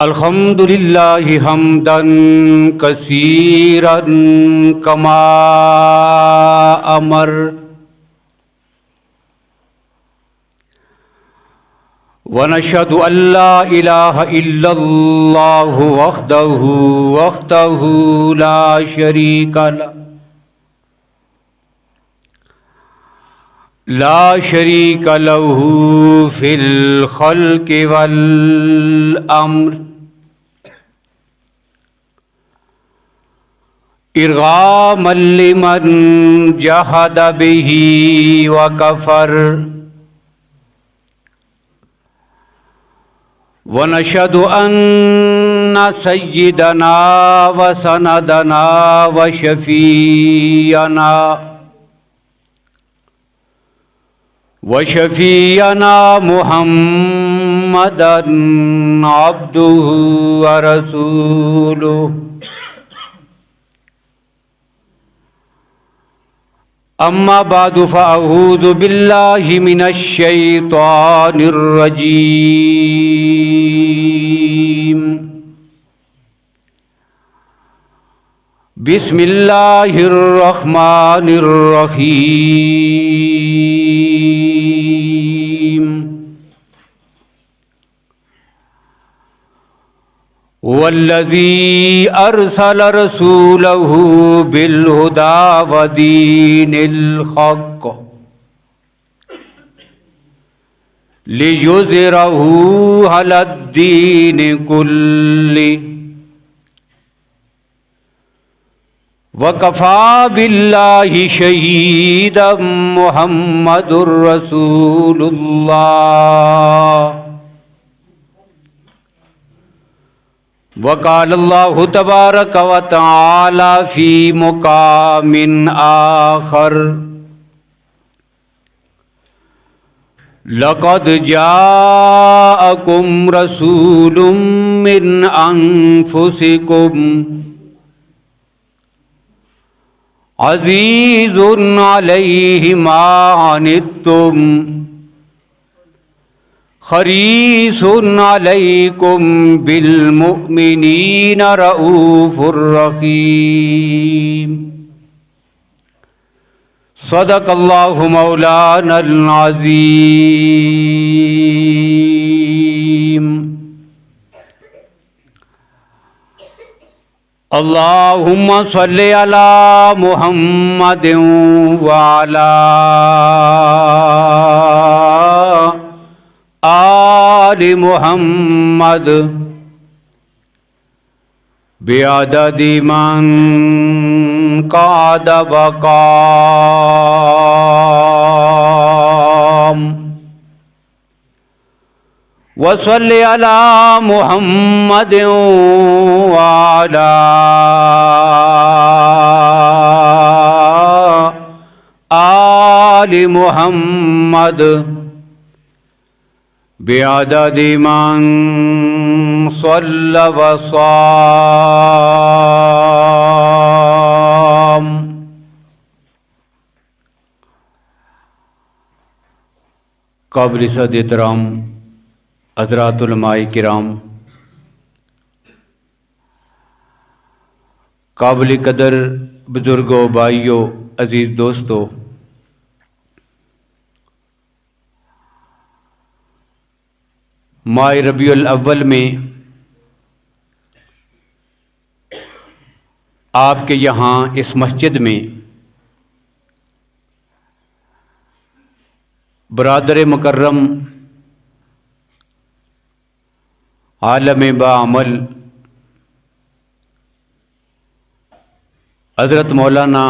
अल्हम्दुलिल्लाहि हम्दन कसीरन कमा अमर व नशहदु अल्ला इलाहा इल्लल्लाहु वहदहु ला शरीका लहू फिल खल्क़ि वल अम्र इरगामन लिमन जहद बिही व कफर व नशहदु अन्ना सय्यिदना व सनदना व शफीअना मुहम्मदन अब्दुहु व रसूलुहु। अम्मा बादु फ़अऊज़ु बिल्लाहि मिनश शैतानिर रजीम। बिस्मिल्लाहिर रहमानिर रहीम। वल्लज़ी अरसल रसूलहु बिलहुदा व दीनिल हक़ लियुज़हिरहु अलद्दीन कुल्लि वकफ़ा बिल्लाहि शहीदम मुहम्मदुर रसूलुल्लाह। वक़ालल्लाहु तबारक व तआला फ़ी मुक़ामिन आख़र लक़द जाअकुम रसूलुम मिन अनफुसिकुम अज़ीज़ुन अलैहि मा अनित्तुम हरीसुन अलैकुम बिल मुमिनीना रऊफुर रहीम। सदक़ल्लाहु मौलानल अज़ीम। अल्लाहुम्मा सल्लि अला मुहम्मदिन व अला आलि मुहम्मद बिअददि मन क़ाद व क़ाम। व सल्लि अला मुहम्मदिन व अला आलि मुहम्मद बिअददि मन सल्ला व साम। काबिल सद एहतराम हज़रात उलमाए किराम, काबिल कदर बुजुर्गों, भाइयों, अजीज़ दोस्तों, माह रबीउल अव्वल में आपके यहाँ इस मस्जिद में बरादर मुकर्रम आलम बाअमल हज़रत मौलाना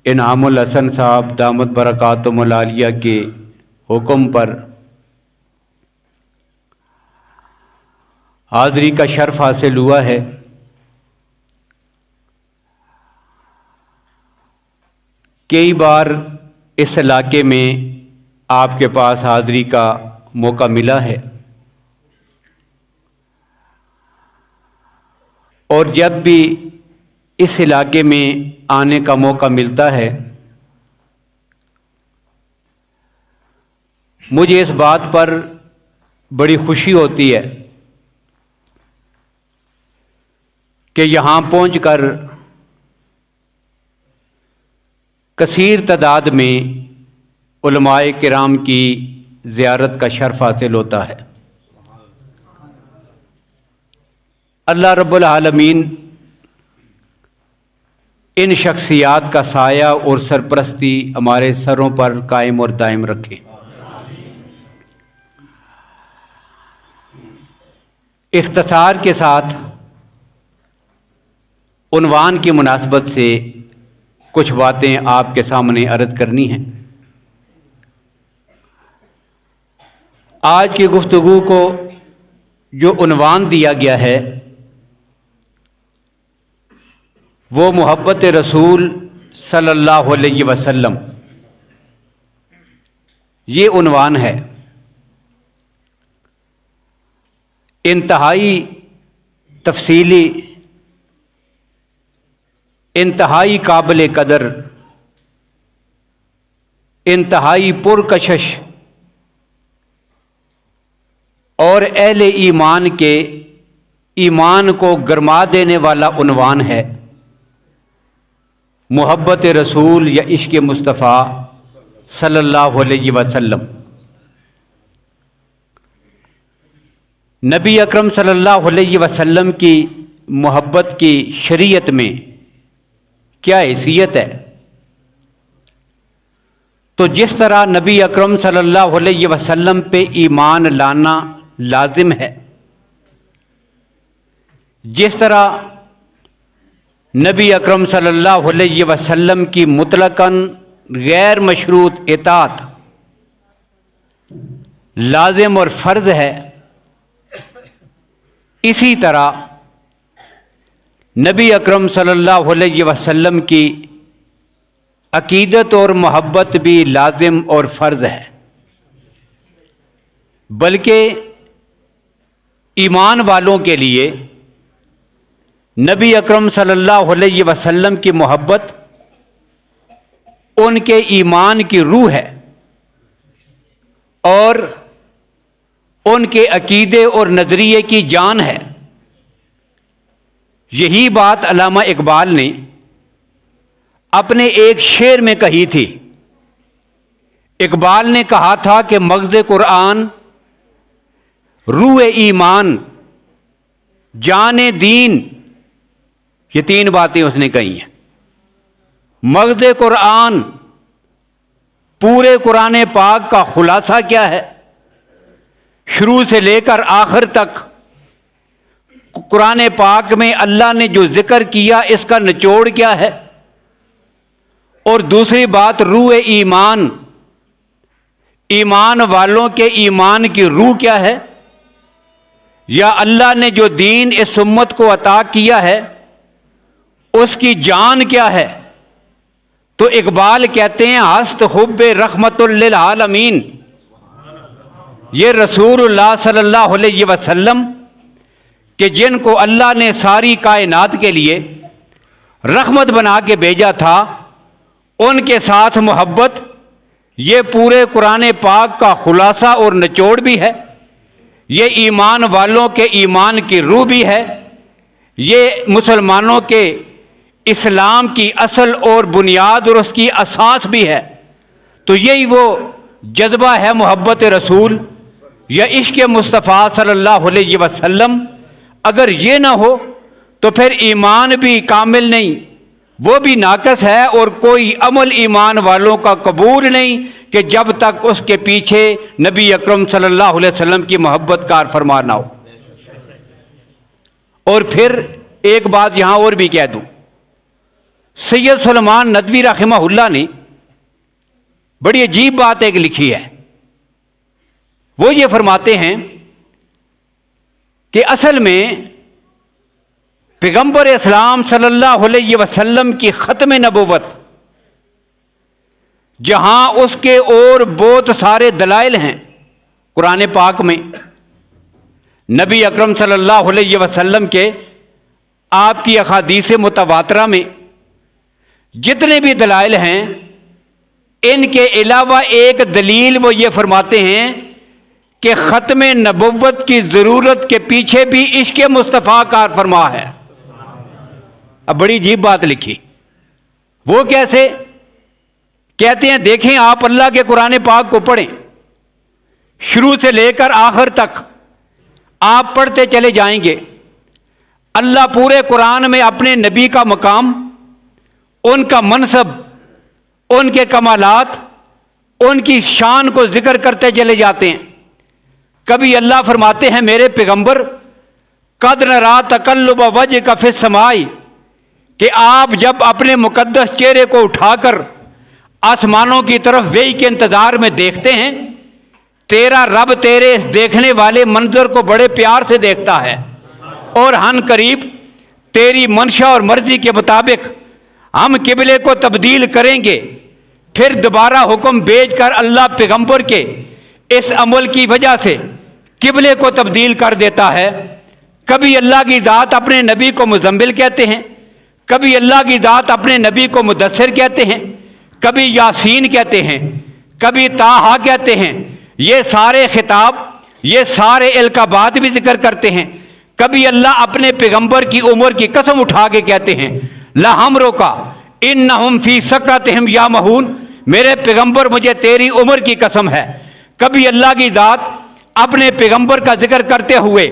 इनामुल हसन साहब दामत बरकातुहुल आलिया के हुक्म पर हाज़री का शर्फ हासिल हुआ है। कई बार इस इलाके में आपके पास हाज़री का मौका मिला है और जब भी इस इलाके में आने का मौका मिलता है मुझे इस बात पर बड़ी खुशी होती है कि यहाँ पहुंचकर कसीर तादाद में उलमाए किराम की ज़ियारत का शर्फ हासिल होता है। अल्लाह रब्बुल आलमीन इन शख्सियात का साया और सरपरस्ती हमारे सरों पर कायम और दायम रखे। इख्तिसार के साथ उन्वान की मुनासबत से कुछ बातें आपके सामने अर्ज करनी हैं। आज की गुफ्तगू को जो उन्वान दिया गया है वो मोहब्बत रसूल सल्लल्लाहु अलैहि वसल्लम, ये उन्वान है। इंतहाई तफसीली, इंतहाई काबिल कदर, इंतहाई पुरकशिश और अहले ईमान के ईमान को गरमा देने वाला उन्वान है मोहब्बत रसूल या इश्क मुस्तफ़ा सल्लल्लाहु अलैहि वसल्लम। नबी अकरम सल्लल्लाहु अलैहि वसल्लम की मोहब्बत की शरीयत में क्या हैसियत है? तो जिस तरह नबी अकरम सल्लल्लाहु अलैहि वसल्लम पे ईमान लाना लाजिम है, जिस तरह नबी अकरम सल्लल्लाहु अलैहि वसल्लम की मुतलकन गैर मशरूत इताअत लाजिम और फ़र्ज़ है, इसी तरह नबी अकरम सल्लल्लाहु अलैहि वसल्लम की अकीदत और मोहब्बत भी लाजिम और फ़र्ज़ है। बल्कि ईमान वालों के लिए नबी अकरम सल्लल्लाहु अलैहि वसल्लम की मोहब्बत उनके ईमान की रूह है और उनके अकीदे और नज़रिए की जान है। यही बात अल्लामा इकबाल ने अपने एक शेर में कही थी। इकबाल ने कहा था कि मग़ज़ कुरान, रूह ईमान, जाने दीन, ये तीन बातें उसने कही हैं। मग़ज़ कुरान, पूरे कुरान पाक का खुलासा क्या है, शुरू से लेकर आखिर तक कुरान पाक में अल्लाह ने जो जिक्र किया इसका निचोड़ क्या है। और दूसरी बात रूह ईमान, ईमान वालों के ईमान की रूह क्या है, या अल्लाह ने जो दीन इस उम्मत को अता किया है उसकी जान क्या है। तो इकबाल कहते हैं हस्त हुब्बे रहमतुल लिल आलमीन, ये रसूलुल्लाह सल्लल्लाहु अलैहि वसल्लम कि जिनको अल्लाह ने सारी कायनात के लिए रहमत बना के भेजा था, उनके साथ मोहब्बत ये पूरे कुरान पाक का खुलासा और निचोड़ भी है। ये ईमान वालों के ईमान की रूह भी है। ये मुसलमानों के इस्लाम की असल और बुनियाद और उसकी असास भी है। तो यही वो जज्बा है मोहब्बत रसूल या इश्क मुस्तफ़ा सल्लल्लाहु अलैहि वसल्लम। अगर ये ना हो तो फिर ईमान भी कामिल नहीं, वो भी नाकस है और कोई अमल ईमान वालों का कबूल नहीं कि जब तक उसके पीछे नबी अकरम सल्लल्लाहु अलैहि वसल्लम की मोहब्बत कार फरमा ना हो। और फिर एक बात यहां और भी कह दूं, सैयद सुलेमान नदवी रहमहुल्लाह ने बड़ी अजीब बात एक लिखी है। वो ये फरमाते हैं कि असल में पैगंबर इस्लाम सल्लल्लाहु अलैहि वसल्लम की ख़त्म नबुव्वत, जहां उसके और बहुत सारे दलाइल हैं कुरान पाक में, नबी अकरम सल्लल्लाहु अलैहि वसल्लम के आपकी अहादीस मुतवातरा में जितने भी दलाइल हैं, इनके अलावा एक दलील वो ये फरमाते हैं कि ख़त्म नबुव्वत की ज़रूरत के पीछे भी इश्क़ मुस्तफ़ा कार फरमा है। अब बड़ी अजीब बात लिखी। वो कैसे? कहते हैं देखें आप अल्लाह के कुरान पाक को पढ़ें, शुरू से लेकर आखिर तक आप पढ़ते चले जाएंगे। अल्लाह पूरे कुरान में अपने नबी का मकाम, उनका मनसब, उनके कमालात, उनकी शान को जिक्र करते चले जाते हैं। कभी अल्लाह फरमाते हैं मेरे पैगंबर कद नरा तकल्लुब वजह का फिस समाई, कि आप जब अपने मुकद्दस चेहरे को उठाकर आसमानों की तरफ वेई के इंतजार में देखते हैं, तेरा रब तेरे इस देखने वाले मंजर को बड़े प्यार से देखता है और हन करीब तेरी मंशा और मर्जी के मुताबिक हम किबले को तब्दील करेंगे। फिर दोबारा हुक्म भेजकर अल्लाह पैगंबर के इस अमल की वजह से किबले को तब्दील कर देता है। कभी अल्लाह की ज़ात अपने नबी को मुज़म्मिल कहते हैं, कभी अल्लाह की ज़ात अपने नबी को मुदस्सिर कहते हैं, कभी यासीन कहते हैं, कभी ताहा कहते हैं। ये सारे खिताब, ये सारे इल्काबात भी जिक्र करते हैं। कभी अल्लाह अपने पैगंबर की उम्र की कसम उठा के कहते हैं लहमरो का इन्नहुम फी सकरतिहिम यामहून, मेरे पैगंबर मुझे तेरी उम्र की कसम है। कभी अल्लाह की ज़ात अपने पैगंबर का जिक्र करते हुए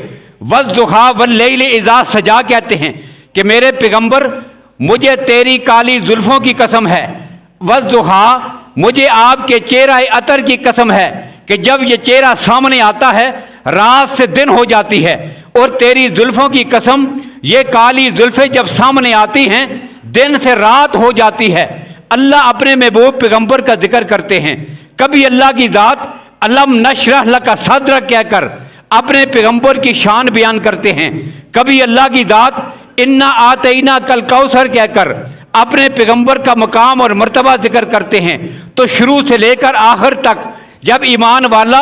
वज़्ज़ुहा वल्लैल इज़ा सजा कहते हैं कि मेरे पैगंबर मुझे तेरी काली जुल्फ़ों की कसम है। वज़्ज़ुहा मुझे आपके चेहरा अतर की कसम है कि जब ये चेहरा सामने आता है रात से दिन हो जाती है, और तेरी जुल्फ़ों की कसम ये काली जुल्फ़ें जब सामने आती हैं दिन से रात हो जाती है। अल्लाह अपने महबूब पैगंबर का जिक्र करते हैं। कभी अल्लाह की ज़ात अलम नशरह लका सदरक कहकर अपने पैगंबर की शान बयान करते हैं। कभी अल्लाह की ज़ात इन्ना आतईना कल कौसर कहकर अपने पैगंबर का मकाम और मर्तबा जिक्र करते हैं। तो शुरू से लेकर आखिर तक जब ईमान वाला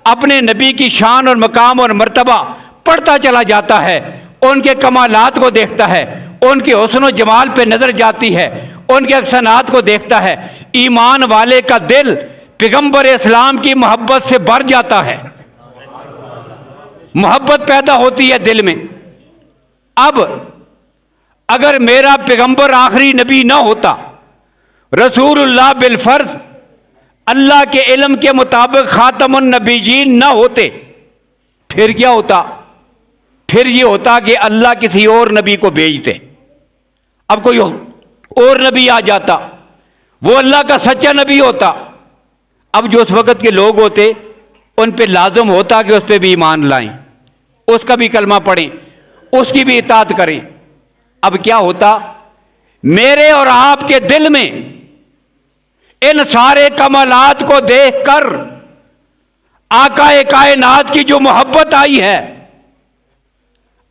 अपने नबी की शान और मकाम और मर्तबा पढ़ता चला जाता है, उनके कमालात को देखता है, उनके हुस्न और जमाल पे नजर जाती है, उनके अहसानात को देखता है, ईमान वाले का दिल पैगंबर इस्लाम की मोहब्बत से भर जाता है, मोहब्बत पैदा होती है दिल में। अब अगर मेरा पैगंबर आखिरी नबी ना होता, रसूलुल्लाह बिलफर्ज अल्लाह के इल्म के मुताबिक खातमुन नबीयीन ना होते, फिर क्या होता? फिर ये होता कि अल्लाह किसी और नबी को भेजते। अब कोई और नबी आ जाता, वो अल्लाह का सच्चा नबी होता। अब जो उस वक़्त के लोग होते उन पे लाजम होता कि उस पर भी ईमान लाएं, उसका भी कलमा पढ़ें, उसकी भी इताअत करें। अब क्या होता? मेरे और आपके दिल में इन सारे कमालात को देखकर आकाए कायनात की जो मोहब्बत आई है,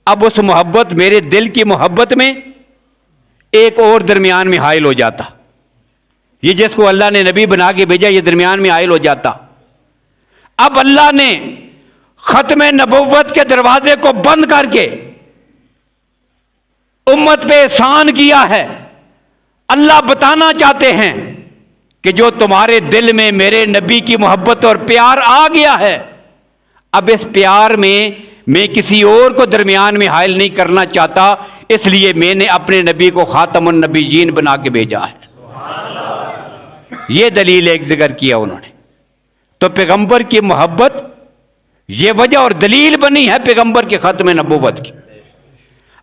अब उस मोहब्बत मेरे दिल की मोहब्बत में एक और दरमियान में हाइल हो जाता। ये जिसको अल्लाह ने नबी बना के भेजा, ये दरमियान में हाइल हो जाता। अब अल्लाह ने खत्म नबुव्वत के दरवाजे को बंद करके उम्मत पे एहसान किया है। अल्लाह बताना चाहते हैं कि जो तुम्हारे दिल में मेरे नबी की मोहब्बत और प्यार आ गया है, अब इस प्यार में मैं किसी और को दरमियान में हाइल नहीं करना चाहता, इसलिए मैंने अपने नबी को खातमुन नबीयीन बना के भेजा है। यह दलील एक जिक्र किया उन्होंने। तो पैगंबर की मोहब्बत यह वजह और दलील बनी है पैगंबर के खत्म नबुव्वत की।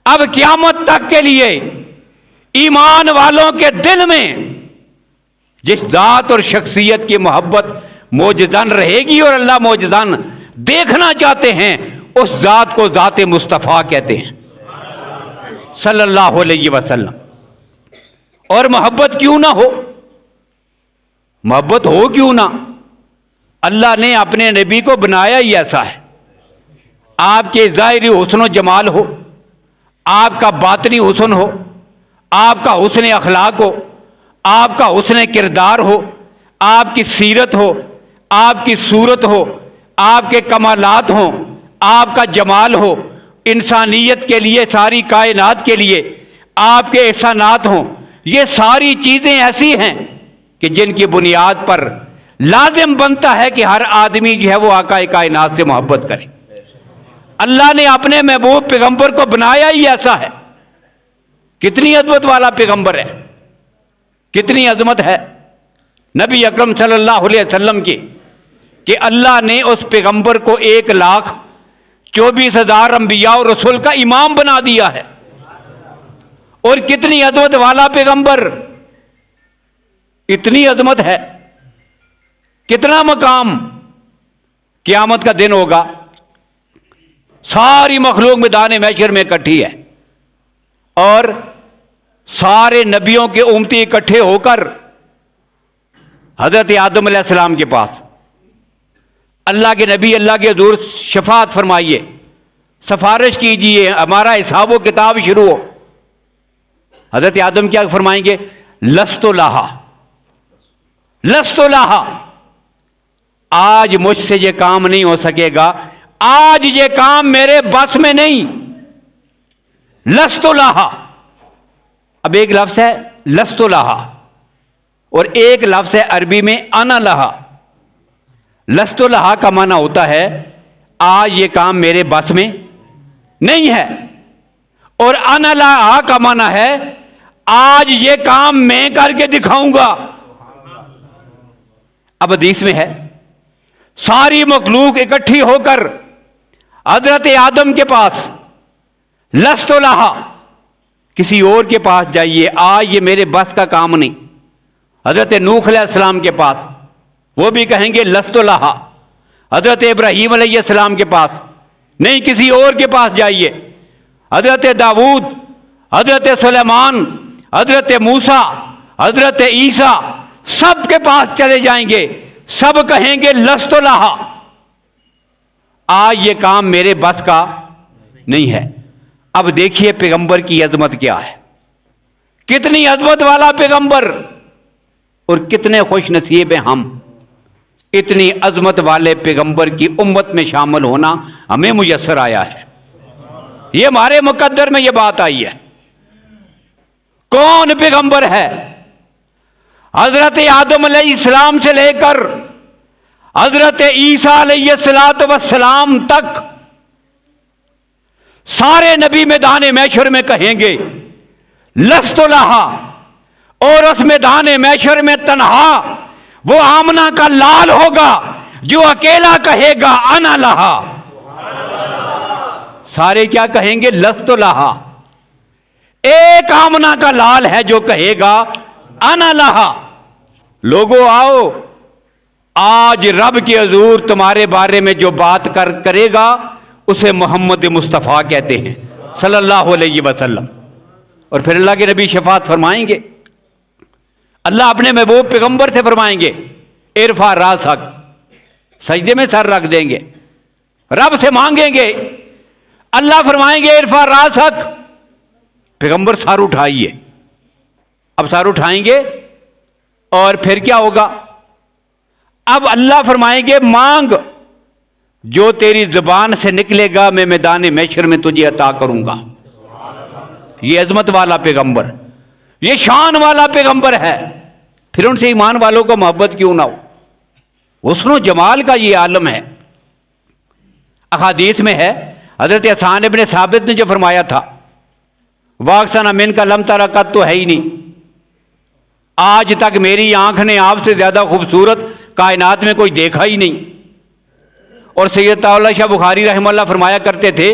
अब क़यामत तक के लिए ईमान वालों के दिल में जिस जात और शख्सियत की मोहब्बत मौजूदान रहेगी और अल्लाह मौजूदान देखना चाहते हैं, उस जात को जाते मुस्तफ़ा कहते हैं सल्लल्लाहु अलैहि वसल्लम। और मोहब्बत क्यों ना हो? मोहब्बत हो क्यों ना? अल्लाह ने अपने नबी को बनाया ही ऐसा है। आपके ज़ाहिरी हुस्न जमाल हो, आपका बातनी हुस्न हो, आपका हुस्न अखलाक हो, आपका हुस्न किरदार हो, आपकी सीरत हो, आपकी सूरत हो, आपके कमालात हों, आपका जमाल हो, इंसानियत के लिए, सारी कायनात के लिए आपके एहसानात हों। ये सारी चीज़ें ऐसी हैं कि जिनकी बुनियाद पर लाजिम बनता है कि हर आदमी जो है वो आका कायनात से मोहब्बत करे। अल्लाह ने अपने महबूब पैगंबर को बनाया ही ऐसा है। कितनी अजमत वाला पैगंबर है, कितनी अजमत है नबी अकरम सल्लल्लाहु अलैहि वसल्लम की कि अल्लाह ने उस पैगंबर को 1,24,000 अंबिया और रसूल का इमाम बना दिया है। और कितनी अजमत वाला पैगंबर, इतनी अजमत है, कितना मकाम। क़यामत का दिन होगा, सारी मखलूक मैदान महशर में इकट्ठी है और सारे नबियों के उम्मती इकट्ठे होकर हजरत आदम अलैहिस्सलाम के पास, अल्लाह के नबी अल्लाह के हुजूर शफाअत फरमाइए, सिफारिश कीजिए, हमारा हिसाब व किताब शुरू हो। हजरत आदम क्या फरमाएंगे? लस्तो लाहा, लस्तो लाहा, आज मुझसे ये काम नहीं हो सकेगा, आज ये काम मेरे बस में नहीं। लस्तो लाहा, अब एक लफ्ज है लस्तो लाहा और एक लफ्ज है अरबी में अना लहा। लस्तो लहा का माना होता है आज ये काम मेरे बस में नहीं है, और अना लहा का माना है आज ये काम मैं करके दिखाऊंगा। अब हदीस में है सारी मखलूक इकट्ठी होकर हजरत आदम के पास, लस्तो लहा, किसी और के पास जाइए, आज ये मेरे बस का काम नहीं। हजरत नूह अलैहिस्सलाम के पास, वो भी कहेंगे लस्तो लहा। हजरत इब्राहीम अलैहिस्सलाम के पास, नहीं किसी और के पास जाइए। हजरत दाऊद, हजरत सुलेमान, हजरत मूसा, हजरत ईसा, सब के पास चले जाएंगे, सब कहेंगे लस्तो लहा, आज ये काम मेरे बस का नहीं है। अब देखिए पैगंबर की अजमत क्या है, कितनी अजमत वाला पैगंबर, और कितने खुश नसीब हैं हम, इतनी अजमत वाले पैगंबर की उम्मत में शामिल होना हमें मुयस्सर आया है। ये हमारे मुकद्दर में ये बात आई है। कौन पैगंबर है? हजरत आदम अलैहिस्सलाम से लेकर हजरत ईसा अलैहिस्सलाम तक सारे नबी मैदान महशर में कहेंगे लस्तो लहा, और उस मैदान महशर में तन्हा वो आमना का लाल होगा जो अकेला कहेगा अना लहा। सारे क्या कहेंगे? लस्तो लहा। एक आमना का लाल है जो कहेगा अना लहा। लोगों आओ, आज रब के हुजूर तुम्हारे बारे में जो बात करेगा उसे मोहम्मद मुस्तफ़ा कहते हैं सल्लल्लाहु अलैहि वसल्लम। और फिर अल्लाह के नबी शफाअत फरमाएंगे, अल्लाह अपने महबूब पैगंबर से फरमाएंगे इरफा रासक, सजदे में सर रख देंगे, रब से मांगेंगे, अल्लाह फरमाएंगे इरफा रासक, पैगंबर सर उठाइए। अब सर उठाएंगे और फिर क्या होगा? अब अल्लाह फरमाएंगे मांग, जो तेरी जुबान से निकलेगा मैं मैदान महशर में तुझे अता करूंगा। ये अजमत वाला पैगंबर, ये शान वाला पैगंबर है। फिर उनसे ईमान वालों को मोहब्बत क्यों ना हो? हुस्न जमाल का ये आलम है। अहादीस में है हजरत हसन इब्न साबित ने जो फरमाया था, वाकसना मिन का लम तरकत तो है ही नहीं, आज तक मेरी आंख ने आपसे ज्यादा खूबसूरत कायनात में कोई देखा ही नहीं। और सैयद ताउला शाह बुखारी रहमतुल्लाह फरमाया करते थे,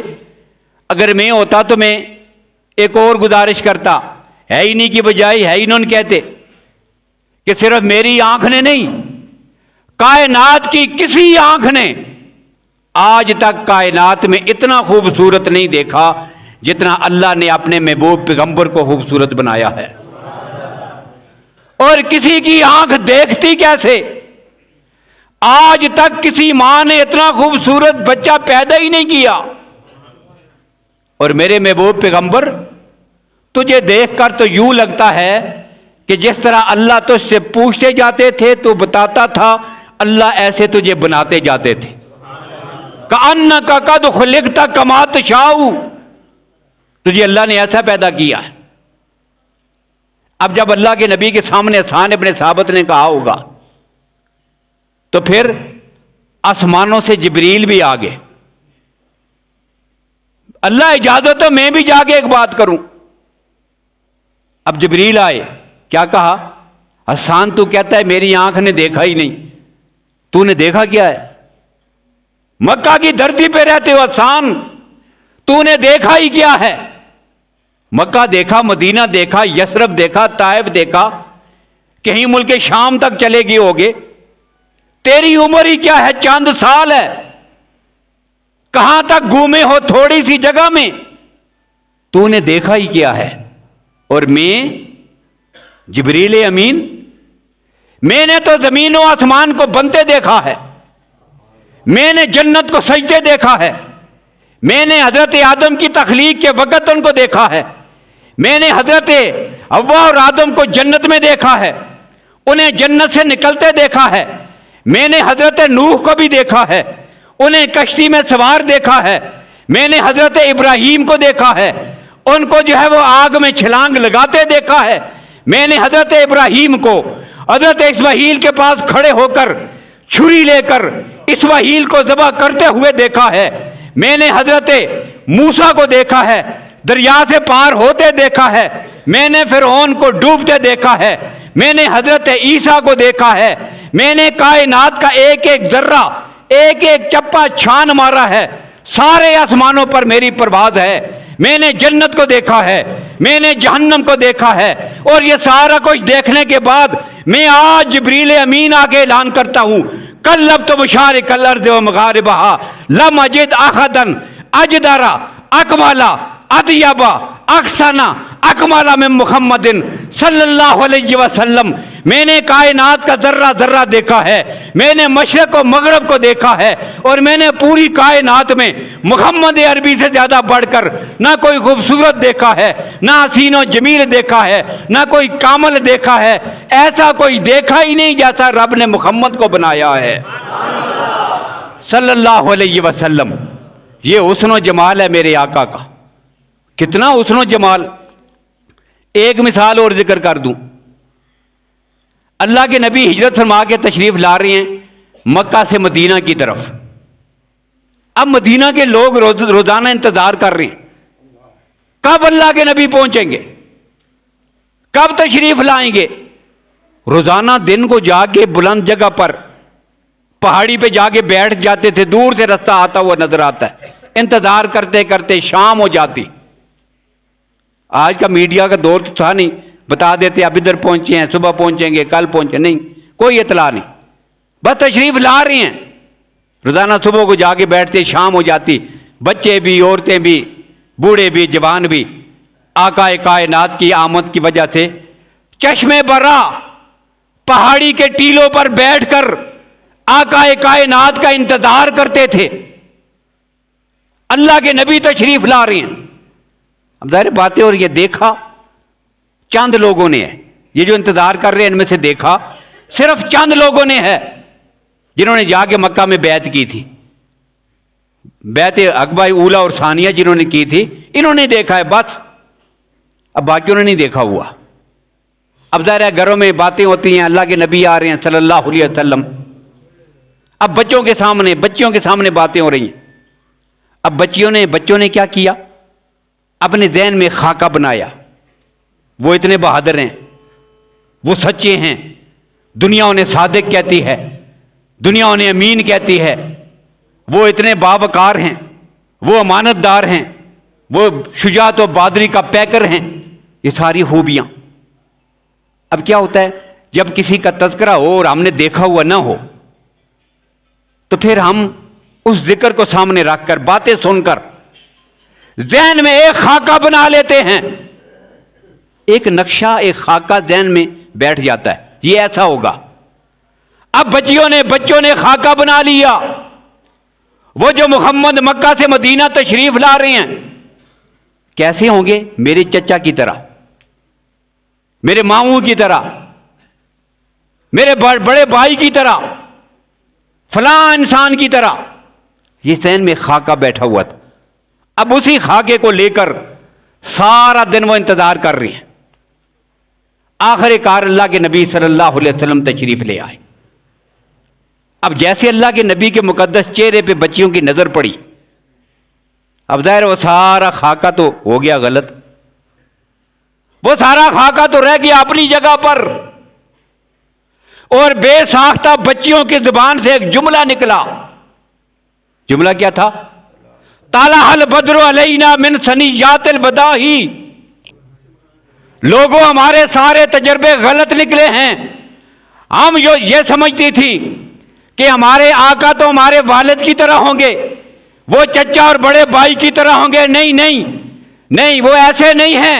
अगर मैं होता तो मैं एक और गुजारिश करता, है ही नहीं की बजाय है ही नॉन कहते कि सिर्फ मेरी आंख ने नहीं, कायनात की किसी आंख ने आज तक कायनात में इतना खूबसूरत नहीं देखा जितना अल्लाह ने अपने महबूब पैगंबर को खूबसूरत बनाया है। और किसी की आंख देखती कैसे? आज तक किसी मां ने इतना खूबसूरत बच्चा पैदा ही नहीं किया। और मेरे महबूब पैगंबर, तुझे देखकर तो यूं लगता है कि जिस तरह अल्लाह तुझसे पूछते जाते थे तो बताता था, अल्लाह ऐसे तुझे बनाते जाते थे। कअन्न का कद खुलिकता कमा तशाऊ, तुझे अल्लाह ने ऐसा पैदा किया है। अब जब अल्लाह के नबी के सामने हसन इब्न साबित ने कहा होगा तो फिर आसमानों से जिब्रील भी आ गए, अल्लाह इजाजत तो मैं भी जाके एक बात करूं। अब जिब्रील आए, क्या कहा? हसन तू कहता है मेरी आंख ने देखा ही नहीं, तूने देखा क्या है? मक्का की धरती पे रहते हो हसन, तूने देखा ही क्या है? मक्का देखा, मदीना देखा, यसरब देखा, ताइफ देखा, कहीं मुल्क शाम तक चले गए होगे। तेरी उम्र ही क्या है? चंद साल है। कहां तक घूमे हो थोड़ी सी जगह में? तूने देखा ही क्या है? और मैं जिब्रील अमीन, मैंने तो जमीनों आसमान को बनते देखा है, मैंने जन्नत को सजते देखा है, मैंने हजरत आदम की तखलीक के वक्त उनको देखा है, मैंने हजरत हव्वा और आदम को जन्नत में देखा है, उन्हें जन्नत से निकलते देखा है, मैंने हजरत नूह को भी देखा है, उन्हें कश्ती में सवार देखा है, मैंने हजरत इब्राहीम को देखा है, उनको जो है वो आग में छलांग लगाते देखा है, मैंने हजरत इब्राहीम को हजरत इस्माईल के पास खड़े होकर छुरी लेकर इस्माईल को ज़बह करते हुए देखा है, मैंने हजरत मूसा को देखा है, दरिया से पार होते देखा है, मैंने फिरौन को डूबते देखा है, मैंने हजरत ईसा को देखा है, मैंने कायनात का एक एक जर्रा, एक एक चप्पा छान मारा है, सारे आसमानों पर मेरी प्रभात है, मैंने जन्नत को देखा है, मैंने जहन्नम को देखा है। और ये सारा कुछ देखने के बाद मैं आज जिब्रील अमीन आके ऐलान करता हूं, कल्लब तो मुशारिक अर्द व मगारिबहा लम अजिद अहदन अजदरा अकमला अदयबा अक्सना अकमला में मुहम्मदिन सल्लल्लाहु अलैहि वसल्लम। मैंने कायनात का जर्रा जर्रा देखा है, मैंने मशरक और मगरब को देखा है, और मैंने पूरी कायनात में मुहम्मद अरबी से ज्यादा बढ़कर ना कोई खूबसूरत देखा है, ना हसीनो जमील देखा है, ना कोई कामल देखा है। ऐसा कोई देखा ही नहीं जैसा रब ने मुहम्मद को बनाया है सल्लल्लाहु अलैहि वसल्लम। ये हुस्न जमाल है मेरे आका का, कितना हुस्न जमाल। एक मिसाल और जिक्र कर दूं, अल्लाह के नबी हिजरत फरमा के तशरीफ ला रहे हैं मक्का से मदीना की तरफ। अब मदीना के लोग रोजाना इंतजार कर रहे हैं कब अल्लाह के नबी पहुंचेंगे, कब तशरीफ लाएंगे। रोजाना दिन को जाके बुलंद जगह पर पहाड़ी पे जाके बैठ जाते थे, दूर से रास्ता आता हुआ नजर आता है, इंतजार करते करते शाम हो जाती। आज का मीडिया का दौर तो था नहीं, बता देते अब इधर पहुंचे हैं, सुबह पहुंचेंगे, कल पहुंचे, नहीं, कोई इतला नहीं, बस तशरीफ ला रहे हैं। रोजाना सुबह को जाके बैठते, शाम हो जाती, बच्चे भी, औरतें भी, बूढ़े भी, जवान भी आका कायनात की आमद की वजह से चश्मे बरा पहाड़ी के टीलों पर बैठकर आका कायनात का इंतजार करते थे। अल्लाह के नबी तशरीफ ला रहे हैं। अब जाहिर बातें, और ये देखा चंद लोगों ने है, ये जो इंतजार कर रहे हैं इनमें से देखा सिर्फ चंद लोगों ने है जिन्होंने जाके मक्का में बैत की थी। बैत अकबा ऊला और सानिया जिन्होंने की थी, इन्होंने देखा है बस, अब बाकियों ने नहीं देखा हुआ। अब जाहिर है घरों में बातें होती हैं, अल्लाह के नबी आ रहे हैं सल्लल्लाहु अलैहि वसल्लम, अब बच्चों के सामने बातें हो रही हैं। अब बच्चों ने क्या किया, अपने ज़हन में खाका बनाया, वो इतने बहादुर हैं, वो सच्चे हैं, दुनिया उन्हें सादिक कहती है, दुनिया उन्हें अमीन कहती है, वो इतने बावकार हैं, वो अमानतदार हैं, वो शुजात और बहादुरी का पैकर हैं, ये सारी खूबियां। अब क्या होता है, जब किसी का तज़किरा हो और हमने देखा हुआ ना हो, तो फिर हम उस जिक्र को सामने रखकर बातें सुनकर ज़हन में एक खाका बना लेते हैं, एक नक्शा, एक खाका ज़हन में बैठ जाता है, ये ऐसा होगा। अब बच्चों ने खाका बना लिया, वो जो मुहम्मद मक्का से मदीना तशरीफ ला रहे हैं कैसे होंगे, मेरे चचा की तरह, मेरे मामू की तरह, मेरे बड़े भाई की तरह, फलां इंसान की तरह, ये ज़हन में खाका बैठा हुआ था। अब उसी खाके को लेकर सारा दिन वो इंतजार कर रहे हैं। आखिरकार अल्लाह के नबी सल्लल्लाहु अलैहि वसल्लम तशरीफ ले आए। अब जैसे अल्लाह के नबी के मुकद्दस चेहरे पे बच्चियों की नजर पड़ी, अब जाहिर वो सारा खाका तो हो गया गलत। वो सारा खाका तो रह गया अपनी जगह पर, और बेसाख्ता बच्चियों की जुबान से एक जुमला निकला। जुमला क्या था? ताला हल बद्र अलैना मिन सनियातिल बदाही। लोगों, हमारे सारे तजर्बे गलत निकले हैं। हम ये समझती थी कि हमारे आका तो हमारे वालिद की तरह होंगे, वो चचा और बड़े भाई की तरह होंगे। नहीं नहीं नहीं, वो ऐसे नहीं हैं।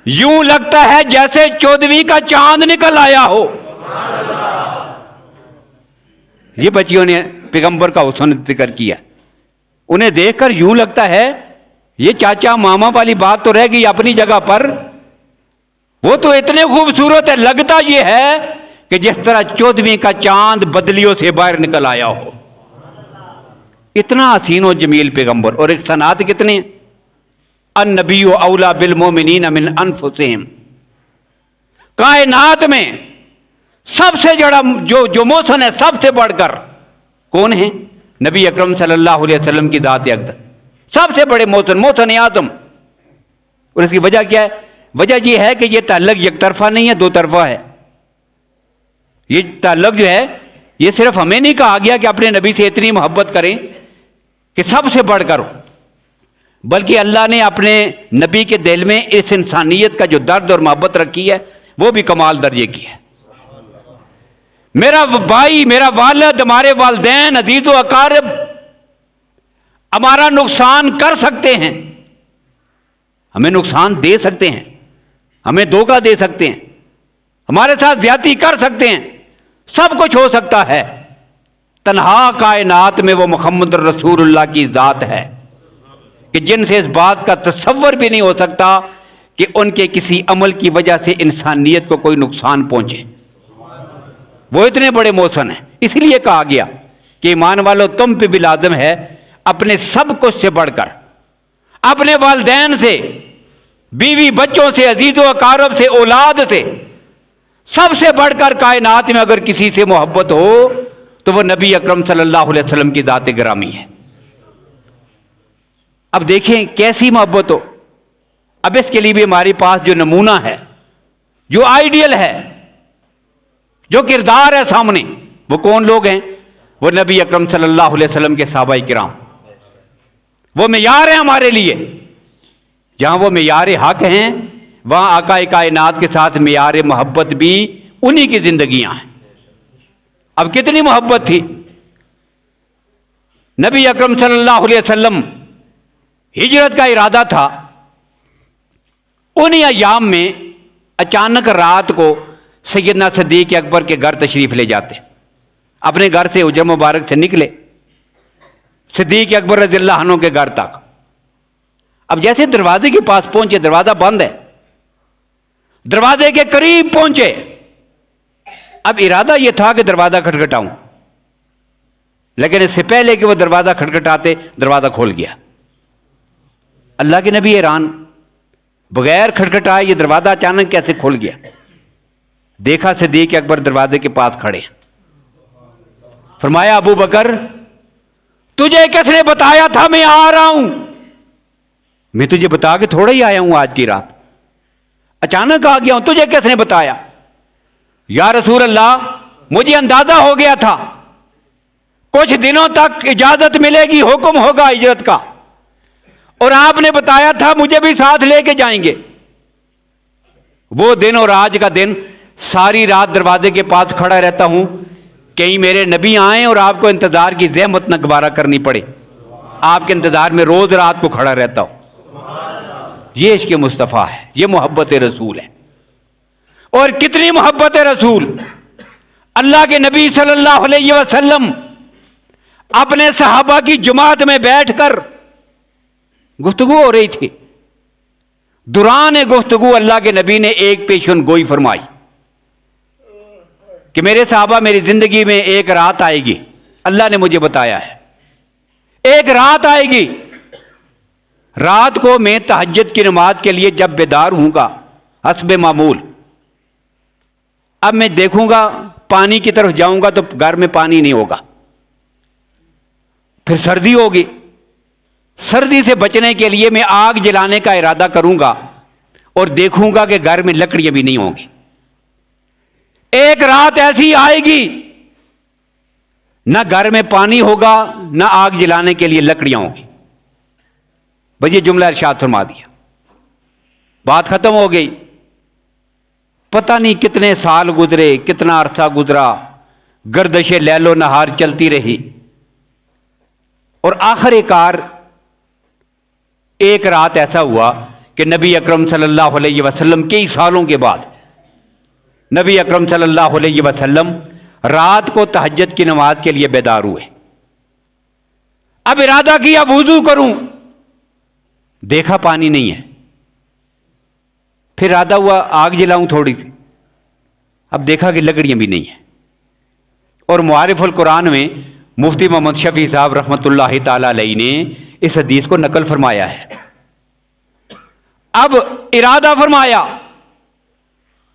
यूं लगता है जैसे 14वीं का चांद निकल आया हो। ये बच्चियों ने पैगंबर का हुस्न जिक्र किया। उन्हें देखकर यूं लगता है ये चाचा मामा वाली बात तो रह गई अपनी जगह पर, वो तो इतने खूबसूरत है, लगता ये है कि जिस तरह 14वीं का चांद बदलियों से बाहर निकल आया हो। इतना हसीन और जमील पैगंबर। और एक सनात कितने, अन नबी औला बिल मोमिनीन मिन अनफुसिहिम। कायनात में सबसे बड़ा जो मोहसन है, सबसे बढ़कर कौन है? नबी अकरम सल्लल्लाहु अलैहि वसल्लम की जात अक़दस, सबसे बड़े मोहसन आदम। और इसकी वजह क्या है? वजह यह है कि यह ताल्लुक एक तरफा नहीं है, दो तरफा है। ये ताल्लुक जो है, ये सिर्फ हमें नहीं कहा गया कि अपने नबी से इतनी मोहब्बत करें कि सबसे बढ़कर हो, बल्कि अल्लाह ने अपने नबी के दिल में इस इंसानियत का जो दर्द और मोहब्बत रखी है, वो भी कमाल दर्जे की है। मेरा भाई, मेरा वालिद, हमारे वालिदैन, अजीज व अकारिब हमारा नुकसान कर सकते हैं, हमें नुकसान दे सकते हैं, हमें धोखा दे सकते हैं, हमारे साथ ज्यादती कर सकते हैं, सब कुछ हो सकता है। तन्हा कायनात में वो मुहम्मद रसूलुल्लाह की जात है कि जिनसे इस बात का तसव्वुर भी नहीं हो सकता कि उनके किसी अमल की वजह से इंसानियत को कोई नुकसान पहुंचे। वो इतने बड़े मोहसन हैं। इसलिए कहा गया कि ईमान वालों, तुम पे भी लाज़िम है अपने सब कुछ से बढ़कर, अपने वालिदैन से, बीवी बच्चों से, अजीज़ों अकारब से, औलाद से, सबसे बढ़कर कायनात में अगर किसी से मोहब्बत हो तो वो नबी अकरम सल्लल्लाहु अलैहि वसल्लम की ज़ात गिरामी है। अब देखें कैसी मोहब्बत हो। अब इसके लिए भी हमारे पास जो नमूना है, जो आइडियल है, जो किरदार है सामने, वो कौन लोग हैं? वो नबी अकरम सल्लल्लाहु अलैहि वसल्लम के सहाबाए किराम। वो मेयार है हमारे लिए। जहां वो मेयार हक हैं, वहां आका कायनात के साथ मेयार मोहब्बत भी उन्हीं की जिंदगियां हैं। अब कितनी मोहब्बत थी। नबी अकरम सल्लल्लाहु अलैहि वसल्लम हिजरत का इरादा था। उन्हीं अय्याम में अचानक रात को सैयदना सिद्दीक़ अकबर के घर तशरीफ ले जाते। अपने घर से उजर मुबारक से निकले सिद्दीक़ अकबर रज़ियल्लाहु अन्हु के घर तक। अब जैसे दरवाजे के पास पहुंचे, दरवाजा बंद है, दरवाजे के करीब पहुंचे। अब इरादा यह था कि दरवाजा खटखटाऊं, लेकिन इससे पहले कि वह दरवाजा खटखटाते, दरवाजा खोल गया। अल्लाह के नबी हैरान, बगैर खटखटाए ये दरवाजा अचानक कैसे खोल गया। देखा सिद्दीक़ अकबर दरवाजे के पास खड़े। फरमाया, अबू बकर, तुझे किसने बताया था मैं आ रहा हूं? मैं तुझे बता के थोड़ा ही आया हूं, आज की रात अचानक आ गया हूं, तुझे किसने बताया? या रसूल अल्लाह, मुझे अंदाजा हो गया था कुछ दिनों तक इजाजत मिलेगी, हुक्म होगा हिजरत का, और आपने बताया था मुझे भी साथ लेके जाएंगे। वो दिन और आज का दिन सारी रात दरवाजे के पास खड़ा रहता हूं, कहीं मेरे नबी आए और आपको इंतजार की ज़हमत न गवारा करनी पड़े। आपके इंतजार में रोज रात को खड़ा रहता हूं। ये इश्क़ मुस्तफ़ा है, ये मोहब्बत रसूल है। और कितनी मोहब्बत रसूल। अल्लाह के नबी सल्लल्लाहु अलैहि वसल्लम अपने सहाबा की जमात में बैठकर गुफ्तगू हो रही थी। दुरान गुफ्तगू अल्लाह के नबी ने एक पेशन गोई फरमाई कि मेरे सहाबा, मेरी जिंदगी में एक रात आएगी, अल्लाह ने मुझे बताया है, एक रात आएगी, रात को मैं तहज्जुद की नमाज के लिए जब बेदार हूंगा हस्बे मामूल, अब मैं देखूंगा पानी की तरफ जाऊंगा तो घर में पानी नहीं होगा, फिर सर्दी होगी, सर्दी से बचने के लिए मैं आग जलाने का इरादा करूंगा और देखूंगा कि घर में लकड़ियां भी नहीं होंगी। एक रात ऐसी आएगी ना घर में पानी होगा, ना आग जलाने के लिए लकड़ियां होंगी। बस ये जुमला इरशाद फरमा दिया, बात खत्म हो गई। पता नहीं कितने साल गुजरे, कितना अरसा गुजरा, गर्दशे लैलो नहार चलती रही, और आखिरकार एक रात ऐसा हुआ कि नबी अकरम सल्लल्लाहु अलैहि वसल्लम कई सालों के बाद नबी अकरम सल्लल्लाहु अलैहि वसल्लम रात को तहज्जुद की नमाज के लिए बेदार हुए। अब इरादा किया वुजू करूं, देखा पानी नहीं है। फिर इरादा हुआ आग जलाऊं थोड़ी सी, अब देखा कि लकड़ियां भी नहीं है। और मुआरिफुल कुरान में मुफ्ती मोहम्मद शफी साहब रहमतुल्लाहि ताला अलैहि ने इस हदीस को नकल फरमाया है। अब इरादा फरमाया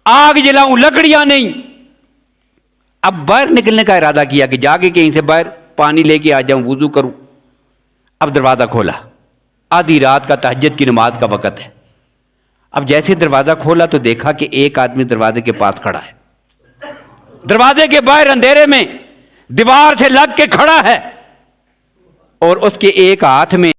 आग जलाऊं, लकड़ियां नहीं। अब बाहर निकलने का इरादा किया कि जाके कहीं से बाहर पानी लेके आ जाऊं, वुजू करूं। अब दरवाजा खोला, आधी रात का तहज्जुद की नमाज का वक़्त है। अब जैसे दरवाजा खोला तो देखा कि एक आदमी दरवाजे के पास खड़ा है, दरवाजे के बाहर अंधेरे में दीवार से लग के खड़ा है, और उसके एक हाथ में